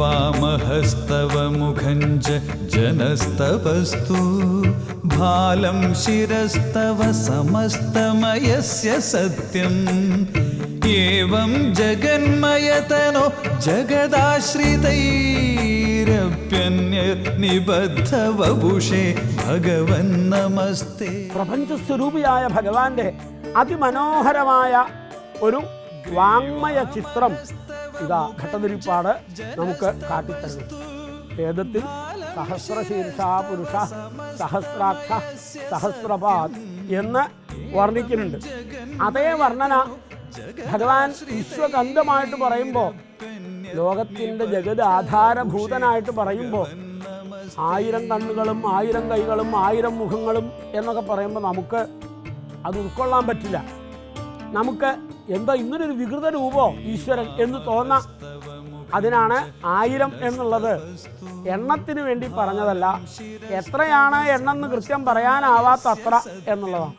पिबामहस्तव मुखञ्च जनस्तवस्तु भालं शिरस्तव समस्तमयस्य सत्यम् एवं जगन्मयतनो जगदाश्रितैरप्यन्यनिबद्धवपुषे भगवन् नमस्ते. പ്രപഞ്ചസ്വരൂപിയായ ഭഗവാന്റെ അതിമനോഹരമായ ഒരു വാങ്മയ ചിത്രം ഇതാ ഘട്ടതിരിപ്പാട് നമുക്ക് കാട്ടിത്തരുന്നു. വേദത്തിൽ സഹസ്രശീർഷ പുരുഷ സഹസ്രാക്ഷ സഹസ്രപാദ് എന്ന് വർണ്ണിക്കുന്നുണ്ട്. അതേ വർണ്ണന ഭഗവാൻ വിശ്വകന്ധമായിട്ട് പറയുമ്പോൾ, ലോകത്തിൻ്റെ ജഗത് ആധാരഭൂതനായിട്ട് പറയുമ്പോൾ 1000 കണ്ണുകളും 1000 കൈകളും 1000 മുഖങ്ങളും എന്നൊക്കെ പറയുമ്പോൾ നമുക്ക് അത് ഉൾക്കൊള്ളാൻ പറ്റില്ല. നമുക്ക് എന്താ ഇങ്ങനൊരു വികൃത രൂപോ ഈശ്വരൻ എന്ന് തോന്നാം. അതിനാണ് 1000 എന്നുള്ളത് എണ്ണത്തിന് വേണ്ടി പറഞ്ഞതല്ല, എത്രയാണ് എണ്ണെന്ന് കൃത്യം പറയാനാവാത്തത്ര എന്നുള്ളതാണ്.